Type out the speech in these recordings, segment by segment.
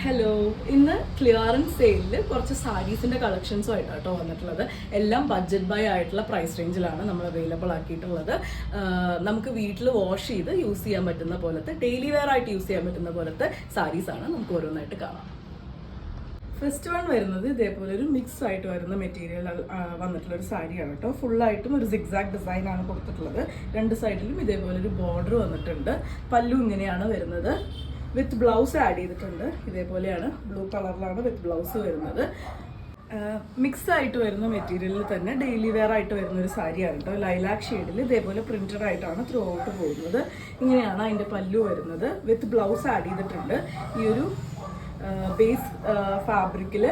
Hello, ഇന്ന് clearance സെയിലിൽ കുറച്ച് സാരീസിൻ്റെ കളക്ഷൻസും ആയിട്ടോ വന്നിട്ടുള്ളത്. എല്ലാം ബഡ്ജറ്റ് ബൈ ആയിട്ടുള്ള പ്രൈസ് റേഞ്ചിലാണ് നമ്മൾ അവൈലബിൾ ആക്കിയിട്ടുള്ളത്. നമുക്ക് വീട്ടിൽ വാഷ് ചെയ്ത് യൂസ് ചെയ്യാൻ പറ്റുന്ന പോലത്തെ, ഡെയിലി വെയർ ആയിട്ട് യൂസ് ചെയ്യാൻ പറ്റുന്ന പോലത്തെ സാരീസാണ്. നമുക്ക് ഓരോന്നായിട്ട് കാണാം. ഫസ്റ്റ് വൺ വരുന്നത് ഇതേപോലെ ഒരു മിക്സ് ആയിട്ട് വരുന്ന മെറ്റീരിയൽ വന്നിട്ടുള്ള ഒരു സാരിയാണ് കേട്ടോ. ഫുള്ളായിട്ടും ഒരു സിഗ്സാഗ് ഡിസൈനാണ് കൊടുത്തിട്ടുള്ളത്. രണ്ട് സൈഡിലും ഇതേപോലെ ഒരു ബോർഡർ വന്നിട്ടുണ്ട്. പല്ലു ഇങ്ങനെയാണ് വരുന്നത്. വിത്ത് ബ്ലൗസ് ആഡ് ചെയ്തിട്ടുണ്ട്. ഇതേപോലെയാണ്, ബ്ലൂ കളറിലാണ് വിത്ത് ബ്ലൗസ് വരുന്നത്. മിക്സ് ആയിട്ട് വരുന്ന മെറ്റീരിയലിൽ തന്നെ ഡെയിലി വെയർ ആയിട്ട് വരുന്ന ഒരു സാരിയാണ് കേട്ടോ. ലൈലാക്ക് ഷെയ്ഡിൽ ഇതേപോലെ പ്രിന്റഡ് ആയിട്ടാണ് ത്രൂ ഔട്ട് പോകുന്നത്. ഇങ്ങനെയാണ് അതിൻ്റെ പല്ലു വരുന്നത്. വിത്ത് ബ്ലൗസ് ആഡ് ചെയ്തിട്ടുണ്ട്. ഈ ഒരു ബേസ് ഫാബ്രിക്കിൽ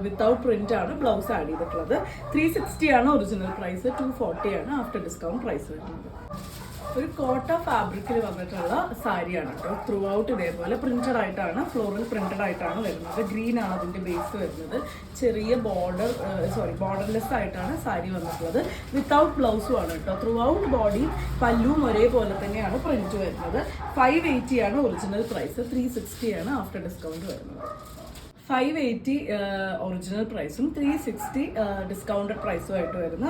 വിത്തൗട്ട് പ്രിന്റ് ആണ് ബ്ലൗസ് ആഡ് ചെയ്തിട്ടുള്ളത്. 360 ആണ് ഒറിജിനൽ പ്രൈസ്, 240 ആണ് ആഫ്റ്റർ ഡിസ്കൗണ്ട് പ്രൈസ് വരുന്നത്. ഒരു കോട്ട ഫാബ്രിക്കിൽ വന്നിട്ടുള്ള സാരിയാണ് കേട്ടോ. ത്രൂ ഔട്ട് ഇതേപോലെ പ്രിന്റഡ് ആയിട്ടാണ്, ഫ്ലോറൽ പ്രിന്റഡ് ആയിട്ടാണ് വരുന്നത്. ഗ്രീൻ ആണ് അതിൻ്റെ ബേസ് വരുന്നത്. ചെറിയ ബോർഡർലെസ് ആയിട്ടാണ് സാരി വന്നിട്ടുള്ളത്. വിത്തൗട്ട് ബ്ലൗസും ആണ് കേട്ടോ. ത്രൂ ഔട്ട് ബോഡി പല്ലുവും ഒരേപോലെ തന്നെയാണ് പ്രിന്റ് വരുന്നത്. 580 ആണ് ഒറിജിനൽ പ്രൈസ്, 360 ആണ് ആഫ്റ്റർ ഡിസ്കൗണ്ട് വരുന്നത്. 580 ഒറിജിനൽ പ്രൈസും 360 ഡിസ്കൗണ്ടഡ് പ്രൈസും ആയിട്ട് വരുന്ന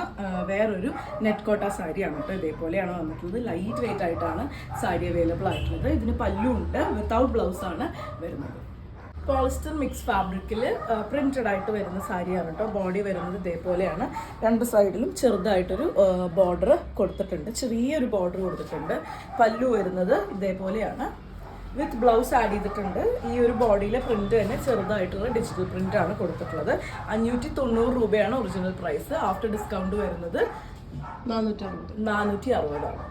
വേറൊരു നെറ്റ് കോട്ട സാരിയാണ് കേട്ടോ. ഇതേപോലെയാണ് വന്നിട്ടുള്ളത്. ലൈറ്റ് വെയിറ്റ് ആയിട്ടാണ് സാരി അവൈലബിൾ ആയിട്ടുള്ളത്. ഇതിന് പല്ലു ഉണ്ട്, വിത്തൗട്ട് ബ്ലൗസ് ആണ് വരുന്നത്. പോളിസ്റ്റർ മിക്സ് ഫാബ്രിക്കിൽ പ്രിന്റഡ് ആയിട്ട് വരുന്ന സാരിയാണ് കേട്ടോ. ബോഡി വരുന്നത് ഇതേപോലെയാണ്. രണ്ട് സൈഡിലും ചെറുതായിട്ടൊരു ബോർഡർ കൊടുത്തിട്ടുണ്ട്, ചെറിയൊരു ബോർഡർ കൊടുത്തിട്ടുണ്ട്. പല്ലു വരുന്നത് ഇതേപോലെയാണ്. വിത്ത് ബ്ലൗസ് ആഡ് ചെയ്തിട്ടുണ്ട്. ഈ ഒരു ബോഡിയിലെ പ്രിന്റ് തന്നെ ചെറുതായിട്ടുള്ള ഡിജിറ്റൽ പ്രിന്റ് ആണ് കൊടുത്തിട്ടുള്ളത്. 590 രൂപയാണ് ഒറിജിനൽ പ്രൈസ്. ആഫ്റ്റർ ഡിസ്കൗണ്ട് വരുന്നത് 460 ആണ്.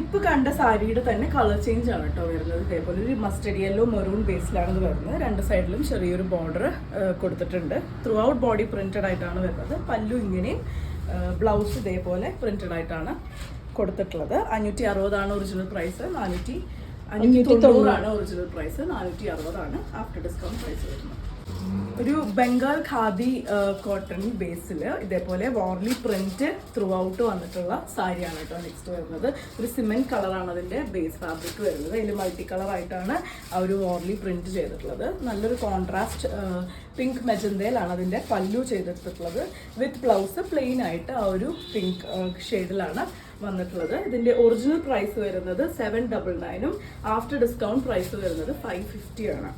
ഇപ്പൊ കണ്ട സാരിയുടെ തന്നെ കളർ ചേഞ്ച് ആണ് കേട്ടോ വരുന്നത്. ഇതേപോലെ ഒരു മസ്റ്റർഡ് യെല്ലോ മെറൂൺ ബേസിലാണ് ഇത് വരുന്നത്. രണ്ട് സൈഡിലും ചെറിയൊരു ബോർഡർ കൊടുത്തിട്ടുണ്ട്. ത്രൂ ഔട്ട് ബോഡി പ്രിന്റഡ് ആയിട്ടാണ് വരുന്നത്. പല്ലു ഇങ്ങനെയും ബ്ലൗസ് ഇതേപോലെ പ്രിന്റഡ് ആയിട്ടാണ് കൊടുത്തിട്ടുള്ളത്. 560 ആണ് ഒറിജിനൽ പ്രൈസ്, 590 ആണ് ഒറിജിനൽ പ്രൈസ്, 460 ആണ് ആഫ്റ്റർ ഡിസ്കൗണ്ട് പ്രൈസ് വരുന്നത്. ഒരു ബംഗാൾ ഖാദി കോട്ടൺ ബേസിൽ ഇതേപോലെ വാർലി പ്രിന്റ് ത്രൂ ഔട്ട് വന്നിട്ടുള്ള സാരിയാണ് കേട്ടോ നെക്സ്റ്റ് വരുന്നത്. ഒരു സിമെന്റ് കളറാണ് അതിൻ്റെ ബേസ് ഫാബ്രിക് വരുന്നത്. അതിൽ മൾട്ടി കളർ ആയിട്ടാണ് ആ ഒരു വാർലി പ്രിന്റ് ചെയ്തിട്ടുള്ളത്. നല്ലൊരു കോൺട്രാസ്റ്റ് പിങ്ക് മെജന്തയിലാണ് അതിൻ്റെ പല്ലു ചെയ്തിട്ടുള്ളത്. വിത്ത് ബ്ലൗസ് പ്ലെയിൻ ആയിട്ട് ആ ഒരു പിങ്ക് ഷെയ്ഡിലാണ് വന്നിട്ടുള്ളത്. ഇതിൻ്റെ ഒറിജിനൽ പ്രൈസ് വരുന്നത് 799 ആഫ്റ്റർ ഡിസ്കൗണ്ട് പ്രൈസ് വരുന്നത് 550 ആണ്.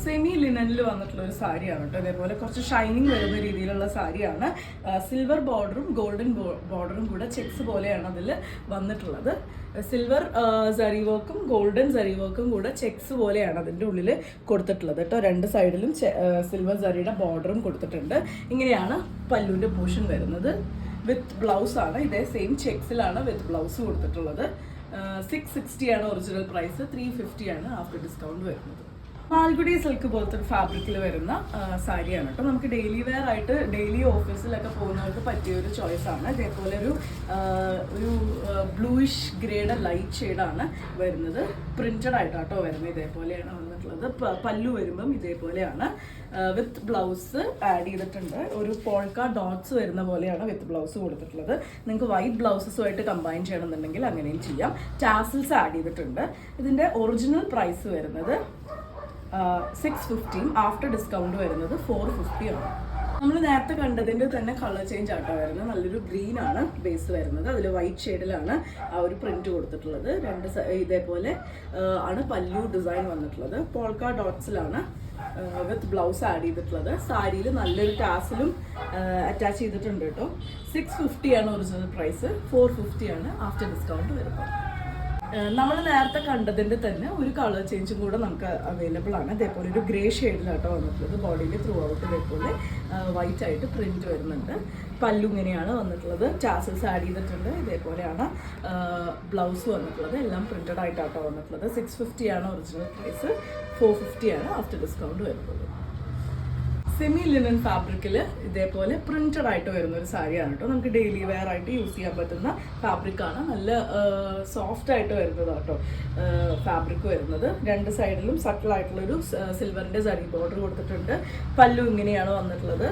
സെമി ലിനനിൽ വന്നിട്ടുള്ള ഒരു സാരിയാണ് കേട്ടോ. അതേപോലെ കുറച്ച് ഷൈനിങ് വരുന്ന രീതിയിലുള്ള സാരിയാണ്. സിൽവർ ബോർഡറും ഗോൾഡൻ ബോർഡറും കൂടെ ചെക്സ് പോലെയാണ് അതിൽ വന്നിട്ടുള്ളത്. സിൽവർ സരി വർക്കും ഗോൾഡൻ സരി വർക്കും കൂടെ ചെക്സ് പോലെയാണ് അതിൻ്റെ ഉള്ളിൽ കൊടുത്തിട്ടുള്ളത് കേട്ടോ. രണ്ട് സൈഡിലും സിൽവർ സരിയുടെ ബോർഡറും കൊടുത്തിട്ടുണ്ട്. ഇങ്ങനെയാണ് പല്ലുവിൻ്റെ പോർഷൻ വരുന്നത്. വിത്ത് ബ്ലൗസ് ആണ്. ഇതേ സെയിം ചെക്സിലാണ് വിത്ത് ബ്ലൗസ് കൊടുത്തിട്ടുള്ളത്. 660 ആണ് ഒറിജിനൽ പ്രൈസ്, 350 ആണ് ആഫ്റ്റർ ഡിസ്കൗണ്ട് വരുന്നത്. മാൽഗുഡി സിൽക്ക് പോലത്തെ ഒരു ഫാബ്രിക്കിൽ വരുന്ന സാരിയാണ് കേട്ടോ. നമുക്ക് ഡെയിലി വെയർ ആയിട്ട് ഡെയിലി ഓഫീസിലൊക്കെ പോകുന്നവർക്ക് പറ്റിയ ഒരു ചോയ്സാണ്. ഇതേപോലെ ഒരു ബ്ലൂയിഷ് ഗ്രേഡ് ലൈറ്റ് ഷെയ്ഡാണ് വരുന്നത്. പ്രിന്റഡ് ആയിട്ടാട്ടോ വരുന്നത്. ഇതേപോലെയാണ് വന്നിട്ടുള്ളത്. പല്ലു വരുമ്പം ഇതേപോലെയാണ്. വിത്ത് ബ്ലൗസ് ആഡ് ചെയ്തിട്ടുണ്ട്. ഒരു പോൾക്ക ഡോട്ട്സ് വരുന്ന പോലെയാണ് വിത്ത് ബ്ലൗസ് കൊടുത്തിട്ടുള്ളത്. നിങ്ങൾക്ക് വൈറ്റ് ബ്ലൗസസുമായിട്ട് കമ്പൈൻ ചെയ്യണമെന്നുണ്ടെങ്കിൽ അങ്ങനെയും ചെയ്യാം. ടാസിൽസ് ആഡ് ചെയ്തിട്ടുണ്ട്. ഇതിൻ്റെ ഒറിജിനൽ പ്രൈസ് വരുന്നത് 650, ആഫ്റ്റർ ഡിസ്കൗണ്ട് വരുന്നത് 450 ആണ്. നമ്മൾ നേരത്തെ കണ്ടതിൻ്റെ തന്നെ കളർ ചേഞ്ച് ആട്ടോ വരുന്നത്. നല്ലൊരു ഗ്രീൻ ആണ് ബേസ് വരുന്നത്. അതിൽ വൈറ്റ് ഷെയ്ഡിലാണ് ആ ഒരു പ്രിന്റ് കൊടുത്തിട്ടുള്ളത്. ഇതേപോലെ ആണ് പല്ലു ഡിസൈൻ വന്നിട്ടുള്ളത്. പോൾക്ക ഡോട്ട്സിലാണ് വിത്ത് ബ്ലൗസ് ആഡ് ചെയ്തിട്ടുള്ളത്. സാരിയിൽ നല്ലൊരു ടാസിലും അറ്റാച്ച് ചെയ്തിട്ടുണ്ട് കേട്ടോ. 650 ആണ് ഒറിജിനൽ പ്രൈസ്, 450 ആണ് ആഫ്റ്റർ ഡിസ്കൗണ്ട് വരുന്നത്. നമ്മൾ നേരത്തെ കണ്ടതിൻ്റെ തന്നെ ഒരു കളർ ചേഞ്ചും കൂടെ നമുക്ക് അവൈലബിൾ ആണ്. ഇതേപോലെ ഒരു ഗ്രേ ഷെയ്ഡിലാട്ടോ വന്നിട്ടുള്ളത്. ബോഡിയിൽ ത്രൂ ഔട്ട് ഇതേപോലെ വൈറ്റ് ആയിട്ട് പ്രിന്റ് വരുന്നുണ്ട്. പല്ലു ഇങ്ങനെയാണ് വന്നിട്ടുള്ളത്. ടാസൽസ് ആഡ് ചെയ്തിട്ടുണ്ട്. ഇതേപോലെയാണ് ബ്ലൗസ് വന്നിട്ടുള്ളത്. എല്ലാം പ്രിന്റഡ് ആയിട്ടാട്ടോ വന്നിട്ടുള്ളത്. 650 ആണ് ഒറിജിനൽ പ്രൈസ്, 450 ആണ് ആഫ്റ്റർ ഡിസ്കൗണ്ട് വരുന്നത്. സെമി ലിനൻ ഫാബ്രിക്കിൽ ഇതേപോലെ പ്രിന്റഡ് ആയിട്ട് വരുന്ന ഒരു സാരിയാണ് കേട്ടോ. നമുക്ക് ഡെയിലി വെയർ ആയിട്ട് യൂസ് ചെയ്യാൻ പറ്റുന്ന ഫാബ്രിക്കാണ്. നല്ല സോഫ്റ്റ് ആയിട്ട് വരുന്നത് കേട്ടോ ഫാബ്രിക് വരുന്നത്. രണ്ട് സൈഡിലും സട്ടിൽ ആയിട്ടുള്ളൊരു സിൽവറിൻ്റെ സരി ബോർഡർ കൊടുത്തിട്ടുണ്ട്. പല്ലു ഇങ്ങനെയാണ് വന്നിട്ടുള്ളത്.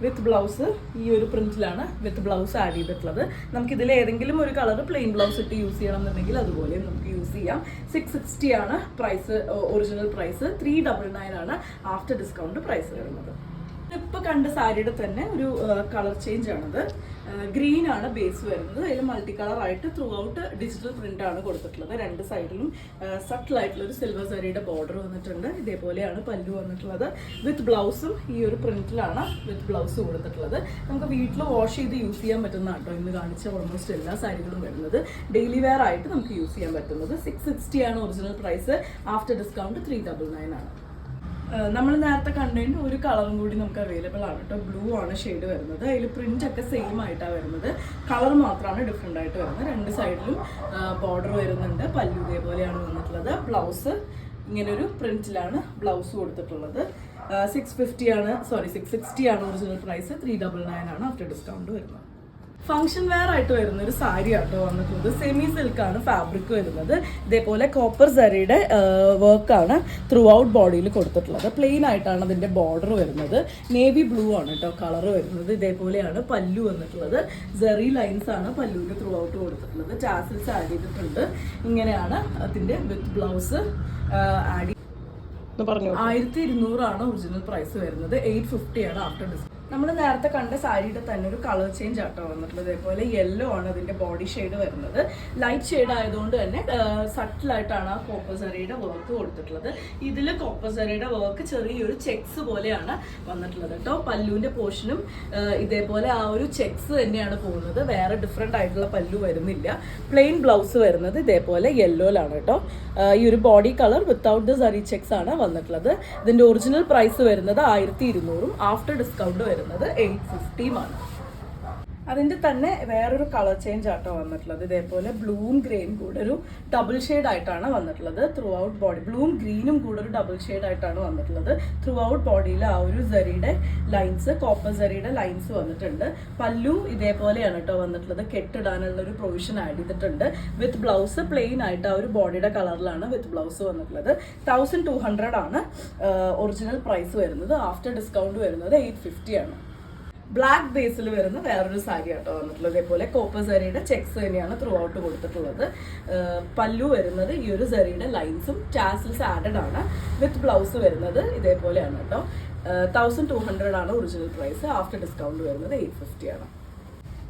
വിത്ത് ബ്ലൗസ് ഈ ഒരു പ്രിന്റിലാണ് വിത്ത് ബ്ലൗസ് ആഡ് ചെയ്തിട്ടുള്ളത്. നമുക്കിതിൽ ഏതെങ്കിലും ഒരു കളർ പ്ലെയിൻ ബ്ലൗസ് ഇട്ട് യൂസ് ചെയ്യണം എന്നുണ്ടെങ്കിൽ അതുപോലെ നമുക്ക് യൂസ് ചെയ്യാം. 660 ആണ് പ്രൈസ്, ഒറിജിനൽ പ്രൈസ്. 399 ആണ് ആഫ്റ്റർ ഡിസ്കൗണ്ട് പ്രൈസ് വരുന്നത്. ഇപ്പൊ കണ്ട സാരിയുടെ തന്നെ ഒരു കളർ ചേഞ്ച് ആണത്. ഗ്രീൻ ആണ് ബേസ് വരുന്നത്. അതിൽ മൾട്ടി കളർ ആയിട്ട് ത്രൂ ഔട്ട് ഡിജിറ്റൽ പ്രിന്റ് ആണ് കൊടുത്തിട്ടുള്ളത്. രണ്ട് സൈഡിലും സട്ടിൽ ആയിട്ടുള്ള ഒരു സിൽവർ സാരിയുടെ ബോർഡർ വന്നിട്ടുണ്ട്. ഇതേപോലെയാണ് പല്ലു വന്നിട്ടുള്ളത്. വിത്ത് ബ്ലൗസും ഈ ഒരു പ്രിന്റിലാണ് വിത്ത് ബ്ലൗസ് കൊടുത്തിട്ടുള്ളത്. നമുക്ക് വീട്ടിൽ വാഷ് ചെയ്ത് യൂസ് ചെയ്യാൻ പറ്റുന്ന കേട്ടോ ഇന്ന് കാണിച്ച ഓൾമോസ്റ്റ് എല്ലാ സാരികളും വരുന്നത്. ഡെയിലി വെയർ ആയിട്ട് നമുക്ക് യൂസ് ചെയ്യാൻ പറ്റുന്നത്. 660 ആണ് ഒറിജിനൽ പ്രൈസ്. ആഫ്റ്റർ ഡിസ്കൗണ്ട് 399 ആണ്. നമ്മൾ നേരത്തെ കണ്ടതിന് ഒരു കളറും കൂടി നമുക്ക് അവൈലബിൾ ആണ് കേട്ടോ. ബ്ലൂ ആണ് ഷെയ്ഡ് വരുന്നത്. അതിൽ പ്രിന്റ് ഒക്കെ സെയിം ആയിട്ടാണ് വരുന്നത്. കളർ മാത്രമാണ് ഡിഫറെൻ്റ് ആയിട്ട് വരുന്നത്. രണ്ട് സൈഡിലും ബോർഡർ വരുന്നുണ്ട്. പല്ലു ഇതേപോലെയാണ് വന്നിട്ടുള്ളത്. ബ്ലൗസ് ഇങ്ങനൊരു പ്രിന്റിലാണ് ബ്ലൗസ് കൊടുത്തിട്ടുള്ളത്. 660 ആണ് ഒറിജിനൽ പ്രൈസ്. 399 ആണ് ആഫ്റ്റർ ഡിസ്കൗണ്ട് വരുന്നത്. ഫംഗ്ഷൻ വെയർ ആയിട്ട് വരുന്ന ഒരു സാരി ആട്ടോ വന്നിട്ടുള്ളത്. സെമി സിൽക്കാണ് ഫാബ്രിക് വരുന്നത്. ഇതേപോലെ കോപ്പർ സരിയുടെ വർക്കാണ് ത്രൂ ഔട്ട് ബോഡിയിൽ കൊടുത്തിട്ടുള്ളത്. പ്ലെയിൻ ആയിട്ടാണ് അതിൻ്റെ ബോർഡർ വരുന്നത്. നേവി ബ്ലൂ ആണ് കേട്ടോ കളർ വരുന്നത്. ഇതേപോലെയാണ് പല്ലു വന്നിട്ടുള്ളത്. സെറി ലൈൻസ് ആണ് പല്ലുവിൻ്റെ ത്രൂ ഔട്ട് കൊടുത്തിട്ടുള്ളത്. ടാസിൽസ് ആഡ് ചെയ്തിട്ടുണ്ട്. ഇങ്ങനെയാണ് അതിൻ്റെ വിത്ത് ബ്ലൗസ് ആഡ് 1200 ആണ് ഒറിജിനൽ പ്രൈസ് വരുന്നത്. 850 ആണ് ആഫ്റ്റർ ഡിസ്കൗണ്ട്. നമ്മൾ നേരത്തെ കണ്ട സാരിയുടെ തന്നെ ഒരു കളർ ചേഞ്ച് ആട്ടോ വന്നിട്ടുള്ളത്. ഇതേപോലെ യെല്ലോ ആണ് അതിന്റെ ബോഡി ഷെയ്ഡ് വരുന്നത്. ലൈറ്റ് ഷെയ്ഡ് ആയതുകൊണ്ട് തന്നെ സട്ടിലായിട്ടാണ് ആ കോപ്പർ സരിയുടെ വർക്ക് കൊടുത്തിട്ടുള്ളത്. ഇതിൽ കോപ്പർ സരിയുടെ വർക്ക് ചെറിയൊരു ചെക്സ് പോലെയാണ് വന്നിട്ടുള്ളത് കേട്ടോ. പല്ലുവിന്റെ പോർഷനും ഇതേപോലെ ആ ഒരു ചെക്സ് തന്നെയാണ് പോകുന്നത്. വേറെ ഡിഫറെന്റ് ആയിട്ടുള്ള പല്ലു വരുന്നില്ല. പ്ലെയിൻ ബ്ലൗസ് വരുന്നത് ഇതേപോലെ യെല്ലോയിലാണ് കേട്ടോ. ഈ ഒരു ബോഡി കളർ വിത്തൗട്ട് ദ സരി ചെക്സ് ആണ് വന്നിട്ടുള്ളത്. ഇതിന്റെ ഒറിജിനൽ പ്രൈസ് വരുന്നത് 1200 ആഫ്റ്റർ ഡിസ്കൗണ്ട് വരുന്നത് 850 ആണ്. അതിന്റെ തന്നെ വേറൊരു കളർ ചേഞ്ച് ആട്ടോ വന്നിട്ടുള്ളത്. ഇതേപോലെ ബ്ലൂവും ഗ്രീനും കൂടെ ഒരു ഡബിൾ ഷെയ്ഡ് ആയിട്ടാണ് വന്നിട്ടുള്ളത്. ത്രൂ ഔട്ട് ബോഡി ബ്ലൂവും ഗ്രീനും കൂടെ ഒരു ഡബിൾ ഷെയ്ഡ് ആയിട്ടാണ് വന്നിട്ടുള്ളത്. ത്രൂ ഔട്ട് ബോഡിയിൽ ആ ഒരു സരിയുടെ ലൈൻസ്, കോപ്പർ സരിയുടെ ലൈൻസ് വന്നിട്ടുണ്ട്. പല്ലു ഇതേപോലെയാണ് കേട്ടോ വന്നിട്ടുള്ളത്. കെട്ടിടാനുള്ള ഒരു പ്രൊവിഷൻ ആഡ് ചെയ്തിട്ടുണ്ട്. വിത്ത് ബ്ലൗസ് പ്ലെയിൻ ആയിട്ട് ആ ഒരു ബോഡിയുടെ കളറിലാണ് വിത്ത് ബ്ലൗസ് വന്നിട്ടുള്ളത്. 1200 ആണ് ഒറിജിനൽ പ്രൈസ് വരുന്നത്. ആഫ്റ്റർ ഡിസ്കൗണ്ട് വരുന്നത് 850 ആണ്. ബ്ലാക്ക് ബേസിൽ വരുന്ന വേറൊരു സാരി ആട്ടോ വന്നിട്ടുള്ളത്. ഇതേപോലെ കോപ്പർ സരിയുടെ ചെക്സ് തന്നെയാണ് ത്രൂ ഔട്ട് കൊടുത്തിട്ടുള്ളത്. പല്ലു വരുന്നത് ഈ ഒരു സരിയുടെ ലൈൻസും ടാസിൽസ് ആഡഡ് ആണ്. വിത്ത് ബ്ലൗസ് വരുന്നത് ഇതേപോലെയാണ് കേട്ടോ. 1200 ആണ് ഒറിജിനൽ പ്രൈസ്. ആഫ്റ്റർ ഡിസ്കൗണ്ട് വരുന്നത് 850 ആണ്.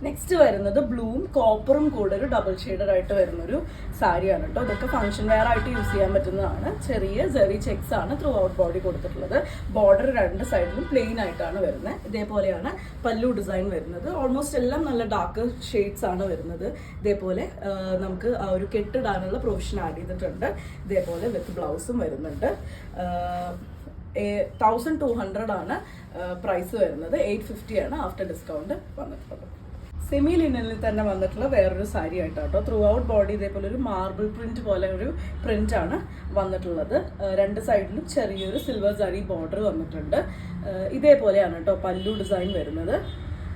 നെക്സ്റ്റ് വരുന്നത് ബ്ലൂവും കോപ്പറും കൂടെ ഒരു ഡബിൾ ഷെയ്ഡഡ് ആയിട്ട് വരുന്നൊരു സാരിയാണ് കേട്ടോ. ഇതൊക്കെ ഫംഗ്ഷൻ വെയർ ആയിട്ട് യൂസ് ചെയ്യാൻ പറ്റുന്നതാണ്. ചെറിയ സെറി ചെക്സ് ആണ് ത്രൂ ഔട്ട് ബോഡി കൊടുത്തിട്ടുള്ളത്. ബോർഡർ രണ്ട് സൈഡിലും പ്ലെയിൻ ആയിട്ടാണ് വരുന്നത്. ഇതേപോലെയാണ് പല്ലു ഡിസൈൻ വരുന്നത്. ഓൾമോസ്റ്റ് എല്ലാം നല്ല ഡാർക്ക് ഷെയ്ഡ്സ് ആണ് വരുന്നത്. ഇതേപോലെ നമുക്ക് ആ ഒരു കെട്ടിടാനുള്ള പ്രൊവിഷൻ ആഡ് ചെയ്തിട്ടുണ്ട്. ഇതേപോലെ വിത്ത് ബ്ലൗസും വരുന്നുണ്ട്. 1200 ആണ് പ്രൈസ് വരുന്നത്. 850 ആണ് ആഫ്റ്റർ ഡിസ്കൗണ്ട് വന്നിട്ടുള്ളത്. സെമി ലിനനിൽ തന്നെ വന്നിട്ടുള്ള വേറൊരു സാരി ആയിട്ടോ. ത്രൂ ഔട്ട് ബോഡി ഇതേപോലെ ഒരു മാർബിൾ പ്രിന്റ് പോലെ ഒരു പ്രിന്റ് ആണ് വന്നിട്ടുള്ളത്. രണ്ട് സൈഡിലും ചെറിയൊരു സിൽവർ സാരി ബോർഡർ വന്നിട്ടുണ്ട്. ഇതേപോലെയാണ് കേട്ടോ പല്ലു ഡിസൈൻ വരുന്നത്.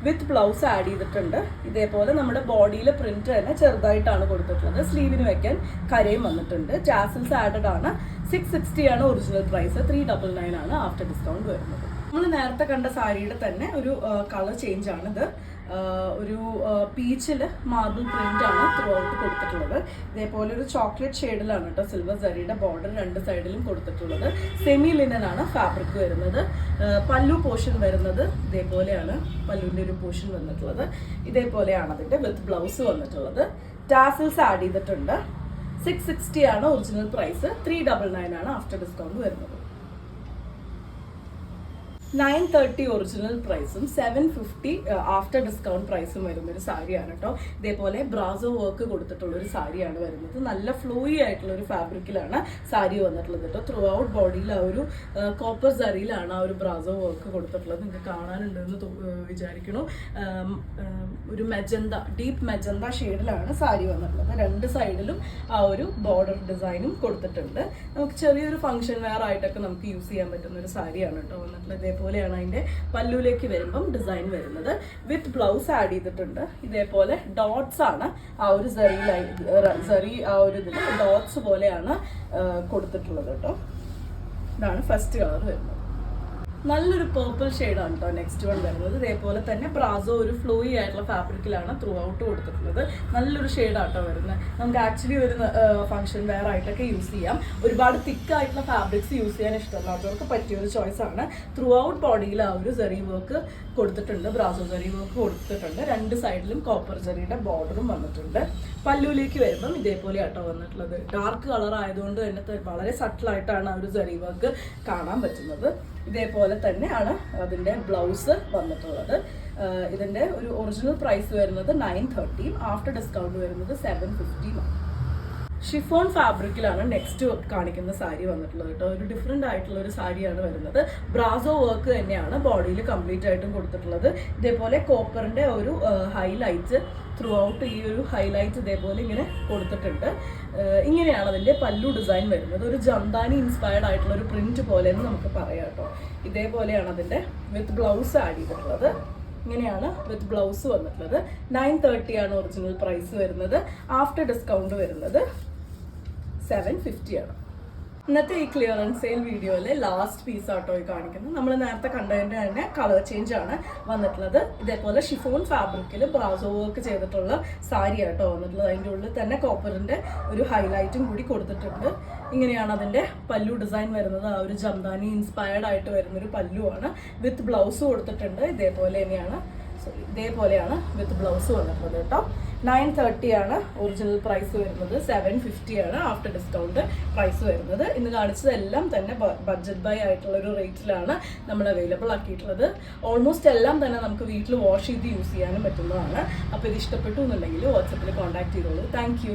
വിത്ത് ബ്ലൗസ് ആഡ് ചെയ്തിട്ടുണ്ട്. ഇതേപോലെ നമ്മുടെ ബോഡിയിലെ പ്രിന്റ് തന്നെ ചെറുതായിട്ടാണ് കൊടുത്തിട്ടുള്ളത്. സ്ലീവിന് വെക്കാൻ കരയും വന്നിട്ടുണ്ട്. ടാസിൽസ് ആഡഡ് ആണ്. 660 ആണ് ഒറിജിനൽ പ്രൈസ്. 399 ആണ് ആഫ്റ്റർ ഡിസ്കൗണ്ട് വരുന്നത്. നമ്മൾ നേരത്തെ കണ്ട സാരിയുടെ തന്നെ ഒരു കളർ ചേഞ്ച് ആണിത്. ഒരു പീച്ചിൽ മാർബിൾ പ്രിന്റ് ആണ് ത്രൂ ഔട്ട് കൊടുത്തിട്ടുള്ളത്. ഇതേപോലെ ഒരു ചോക്ലേറ്റ് ഷെയ്ഡിലാണ് കേട്ടോ സിൽവർ സരിയുടെ ബോർഡർ രണ്ട് സൈഡിലും കൊടുത്തിട്ടുള്ളത്. സെമി ലിനൻ ആണ് ഫാബ്രിക് വരുന്നത്. പല്ലു പോർഷൻ വരുന്നത് ഇതേപോലെയാണ് പല്ലുവിൻ്റെ ഒരു പോർഷൻ വന്നിട്ടുള്ളത്. ഇതേപോലെയാണ് അതിൻ്റെ വിത്ത് ബ്ലൗസ് വന്നിട്ടുള്ളത്. ടാസിൽസ് ആഡ് ചെയ്തിട്ടുണ്ട്. 660 ആണ് ഒറിജിനൽ പ്രൈസ്. 399 ആണ് ആഫ്റ്റർ ഡിസ്കൗണ്ട് വരുന്നത്. 930 ഒറിജിനൽ പ്രൈസും 750 ആഫ്റ്റർ ഡിസ്കൗണ്ട് പ്രൈസും വരുന്നൊരു സാരിയാണ് കേട്ടോ. ഇതേപോലെ ബ്രാസോ വർക്ക് കൊടുത്തിട്ടുള്ള ഒരു സാരിയാണ് വരുന്നത്. നല്ല ഫ്ലോയി ആയിട്ടുള്ള ഒരു ഫാബ്രിക്കിലാണ് സാരി വന്നിട്ടുള്ളത് കേട്ടോ. ത്രൂ ഔട്ട് ബോഡിയിൽ ആ ഒരു കോപ്പർ സരിയിലാണ് ആ ഒരു ബ്രാസോ വർക്ക് കൊടുത്തിട്ടുള്ളത്. നിങ്ങൾക്ക് കാണാനുണ്ടെന്ന് വിചാരിക്കണു. ഒരു മെജന്ത, ഡീപ്പ് മെജന്ത ഷെയ്ഡിലാണ് സാരി വന്നിട്ടുള്ളത്. രണ്ട് സൈഡിലും ആ ഒരു ബോർഡർ ഡിസൈനും കൊടുത്തിട്ടുണ്ട്. നമുക്ക് ചെറിയൊരു ഫംഗ്ഷൻ വെയർ ആയിട്ടൊക്കെ നമുക്ക് യൂസ് ചെയ്യാൻ പറ്റുന്ന ഒരു സാരിയാണ് കേട്ടോ വന്നിട്ടുള്ളത്. ഇതേപോലെയാണ് അതിന്റെ പല്ലുവിലേക്ക് വരുമ്പം ഡിസൈൻ വരുന്നത്. വിത്ത് ബ്ലൗസ് ആഡ് ചെയ്തിട്ടുണ്ട്. ഇതേപോലെ ഡോട്ട്സ് ആണ് ആ ഒരു സറി ആ ഒരു ഇതിൽ ഡോട്ട്സ് പോലെയാണ് കൊടുത്തിട്ടുള്ളത് കേട്ടോ. ഇതാണ് ഫസ്റ്റ് കളർ വരുന്നത്. നല്ലൊരു പേർപ്പിൾ ഷെയ്ഡാണ് കേട്ടോ നെക്സ്റ്റ് വൺ വരുന്നത്. ഇതേപോലെ തന്നെ ബ്രാസോ ഒരു ഫ്ലോയി ആയിട്ടുള്ള ഫാബ്രിക്കിലാണ് ത്രൂ ഔട്ട് കൊടുത്തിട്ടുള്ളത്. നല്ലൊരു ഷെയ്ഡാട്ടോ വരുന്നത്. നമുക്ക് ആക്ച്വലി ഒരു ഫംഗ്ഷൻ വെയർ ആയിട്ടൊക്കെ യൂസ് ചെയ്യാം. ഒരുപാട് തിക്കായിട്ടുള്ള ഫാബ്രിക്സ് യൂസ് ചെയ്യാൻ ഇഷ്ടമല്ലാത്തവർക്ക് പറ്റിയൊരു ചോയ്സ് ആണ്. ത്രൂ ഔട്ട് ബോഡിയിൽ ആ ഒരു സെറി വർക്ക് കൊടുത്തിട്ടുണ്ട്, ബ്രാസോ സെറി വർക്ക് കൊടുത്തിട്ടുണ്ട്. രണ്ട് സൈഡിലും കോപ്പർ ജെറിയുടെ ബോർഡറും വന്നിട്ടുണ്ട്. പല്ലുവിലേക്ക് വരുമ്പം ഇതേപോലെ ആട്ടോ വന്നിട്ടുള്ളത്. ഡാർക്ക് കളർ ആയതുകൊണ്ട് തന്നെ വളരെ സട്ടിലായിട്ടാണ് ആ ഒരു സെറി വർക്ക് കാണാൻ പറ്റുന്നത്. ഇതേപോലെ തന്നെയാണ് അതിൻ്റെ ബ്ലൗസ് വന്നിട്ടുള്ളത്. ഇതിൻ്റെ ഒരു ഒറിജിനൽ പ്രൈസ് വരുന്നത് 930, ആഫ്റ്റർ ഡിസ്കൗണ്ട് വരുന്നത് 750. ഷിഫോൺ ഫാബ്രിക്കിലാണ് നെക്സ്റ്റ് കാണിക്കുന്ന സാരി വന്നിട്ടുള്ളത് കേട്ടോ. ഒരു ഡിഫറെൻ്റ് ആയിട്ടുള്ള ഒരു സാരിയാണ് വരുന്നത്. ബ്രാസോ വർക്ക് തന്നെയാണ് ബോഡിയിൽ കംപ്ലീറ്റ് ആയിട്ടും കൊടുത്തിട്ടുള്ളത്. ഇതേപോലെ കോപ്പറിൻ്റെ ഒരു ഹൈലൈറ്റ് ത്രൂ ഔട്ട്, ഈ ഒരു ഹൈലൈറ്റ് ഇതേപോലെ ഇങ്ങനെ കൊടുത്തിട്ടുണ്ട്. ഇങ്ങനെയാണ് അതിൻ്റെ പല്ലു ഡിസൈൻ വരുന്നത്. ഒരു ജംദാനി ഇൻസ്പയർഡ് ആയിട്ടുള്ള ഒരു പ്രിന്റ് പോലെ എന്ന് നമുക്ക് പറയാം കേട്ടോ. ഇതേപോലെയാണ് അതിൻ്റെ വിത്ത് ബ്ലൗസ് ആഡ് ചെയ്തിട്ടുള്ളത്. ഇങ്ങനെയാണ് വിത്ത് ബ്ലൗസ് വന്നിട്ടുള്ളത്. 930 ആണ് ഒറിജിനൽ പ്രൈസ് വരുന്നത്. ആഫ്റ്റർ ഡിസ്കൗണ്ട് വരുന്നത് 750 ആണ്. ഇന്നത്തെ ഈ ക്ലിയറൻസ് സെയിൽ വീഡിയോയിൽ ലാസ്റ്റ് പീസ് ആട്ടോ ഈ കാണിക്കുന്നത്. നമ്മൾ നേരത്തെ കണ്ടതിൻ്റെ തന്നെ കളർ ചേഞ്ച് ആണ് വന്നിട്ടുള്ളത്. ഇതേപോലെ ഷിഫോൺ ഫാബ്രിക്കിൽ ബ്രാസോ വർക്ക് ചെയ്തിട്ടുള്ള സാരി ആട്ടോ വന്നിട്ടുള്ളത്. അതിൻ്റെ ഉള്ളിൽ തന്നെ കോപ്പറിൻ്റെ ഒരു ഹൈലൈറ്റും കൂടി കൊടുത്തിട്ടുണ്ട്. ഇങ്ങനെയാണ് അതിൻ്റെ പല്ലു ഡിസൈൻ വരുന്നത്. ആ ഒരു ജംദാനി ഇൻസ്പയർഡ് ആയിട്ട് വരുന്നൊരു പല്ലുവാണ്. വിത്ത് ബ്ലൗസ് കൊടുത്തിട്ടുണ്ട്. ഇതേപോലെയാണ് വിത്ത് ബ്ലൗസ് വന്നിട്ടുള്ളത് കേട്ടോ. 930 ആണ് ഒറിജിനൽ പ്രൈസ് വരുന്നത്. 750 ആണ് ആഫ്റ്റർ ഡിസ്കൗണ്ട് പ്രൈസ് വരുന്നത്. ഇന്ന് കാണിച്ചതെല്ലാം തന്നെ ബഡ്ജറ്റ് ബൈ ആയിട്ടുള്ള ഒരു റേറ്റിലാണ് നമ്മൾ അവൈലബിൾ ആക്കിയിട്ടുള്ളത്. ഓൾമോസ്റ്റ് എല്ലാം തന്നെ നമുക്ക് വീട്ടിൽ വാഷ് ചെയ്ത് യൂസ് ചെയ്യാനും പറ്റുന്നതാണ്. അപ്പോൾ ഇത് ഇഷ്ടപ്പെട്ടു എന്നുണ്ടെങ്കിൽ വാട്സപ്പിൽ കോൺടാക്ട് ചെയ്തോളൂ. താങ്ക്